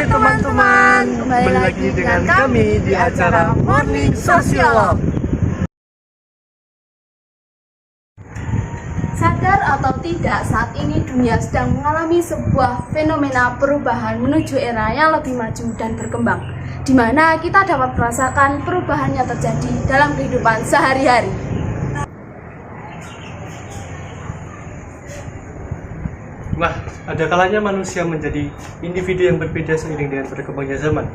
teman-teman, kembali lagi dengan kami di acara Morning Sosiolog. Sadar atau tidak, saat ini dunia sedang mengalami sebuah fenomena perubahan menuju era yang lebih maju dan berkembang, di mana kita dapat merasakan perubahan yang terjadi dalam kehidupan sehari-hari. Nah, ada kalanya manusia menjadi individu yang berbeda seiring dengan berkembangnya zaman.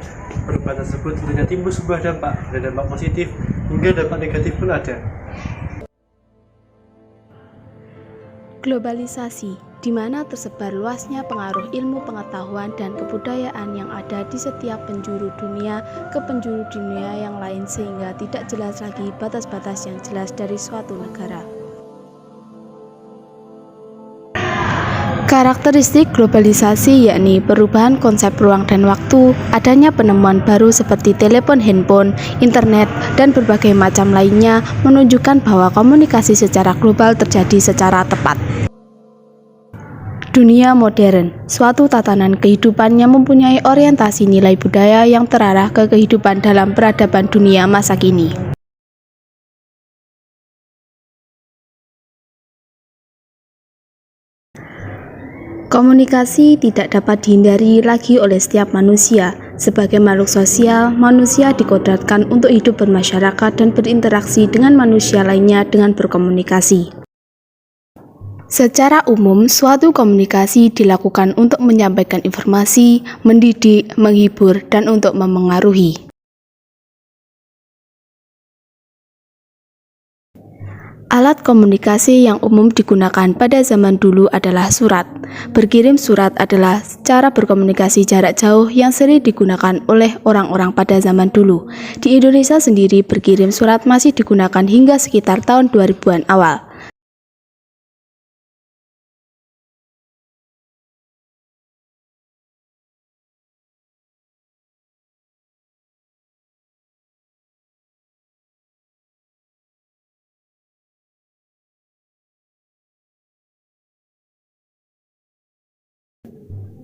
Perubahan tersebut tentunya timbul sebuah dampak, ada dampak positif hingga dampak negatif pun ada. Globalisasi, di mana tersebar luasnya pengaruh ilmu pengetahuan dan kebudayaan yang ada di setiap penjuru dunia ke penjuru dunia yang lain, sehingga tidak jelas lagi batas-batas yang jelas dari suatu negara. Karakteristik globalisasi yakni perubahan konsep ruang dan waktu, adanya penemuan baru seperti telepon handphone, internet, dan berbagai macam lainnya menunjukkan bahwa komunikasi secara global terjadi secara tepat. Dunia modern, suatu tatanan kehidupan yang mempunyai orientasi nilai budaya yang terarah ke kehidupan dalam peradaban dunia masa kini. Komunikasi tidak dapat dihindari lagi oleh setiap manusia. Sebagai makhluk sosial, manusia dikodratkan untuk hidup bermasyarakat dan berinteraksi dengan manusia lainnya dengan berkomunikasi. Secara umum, suatu komunikasi dilakukan untuk menyampaikan informasi, mendidik, menghibur, dan untuk memengaruhi. Alat komunikasi yang umum digunakan pada zaman dulu adalah surat. Berkirim surat adalah cara berkomunikasi jarak jauh yang sering digunakan oleh orang-orang pada zaman dulu. Di Indonesia sendiri, berkirim surat masih digunakan hingga sekitar tahun 2000-an awal.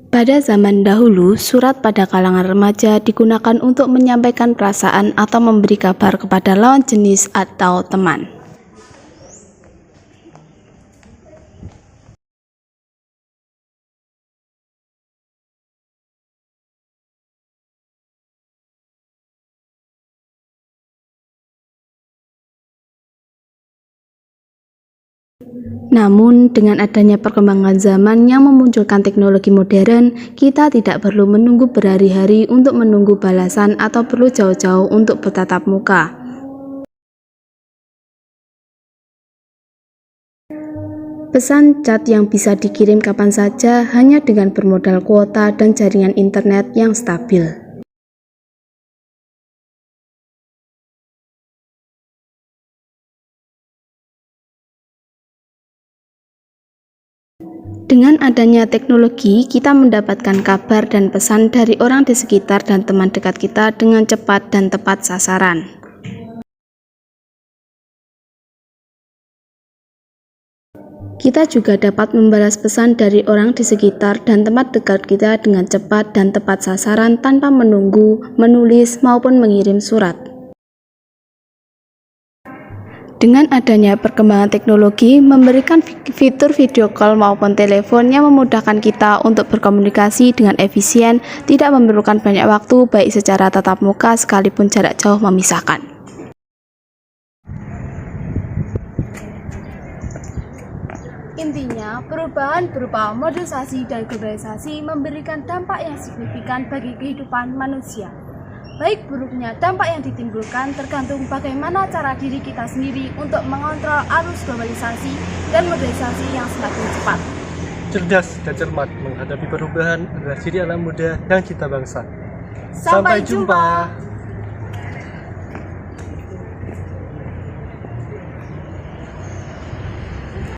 Pada zaman dahulu, surat pada kalangan remaja digunakan untuk menyampaikan perasaan atau memberi kabar kepada lawan jenis atau teman. Namun, dengan adanya perkembangan zaman yang memunculkan teknologi modern, kita tidak perlu menunggu berhari-hari untuk menunggu balasan atau perlu jauh-jauh untuk bertatap muka. Pesan chat yang bisa dikirim kapan saja hanya dengan bermodal kuota dan jaringan internet yang stabil. Dengan adanya teknologi, kita mendapatkan kabar dan pesan dari orang di sekitar dan teman dekat kita dengan cepat dan tepat sasaran. Kita juga dapat membalas pesan dari orang di sekitar dan teman dekat kita dengan cepat dan tepat sasaran tanpa menunggu, menulis, maupun mengirim surat. Dengan adanya perkembangan teknologi, memberikan fitur video call maupun telepon yang memudahkan kita untuk berkomunikasi dengan efisien, tidak memerlukan banyak waktu baik secara tatap muka sekalipun jarak jauh memisahkan. Intinya, perubahan berupa modernisasi dan globalisasi memberikan dampak yang signifikan bagi kehidupan manusia. Baik buruknya dampak yang ditimbulkan tergantung bagaimana cara diri kita sendiri untuk mengontrol arus globalisasi dan modernisasi yang semakin cepat. Cerdas dan cermat menghadapi perubahan adalah ciri anak muda yang cinta bangsa. Sampai jumpa.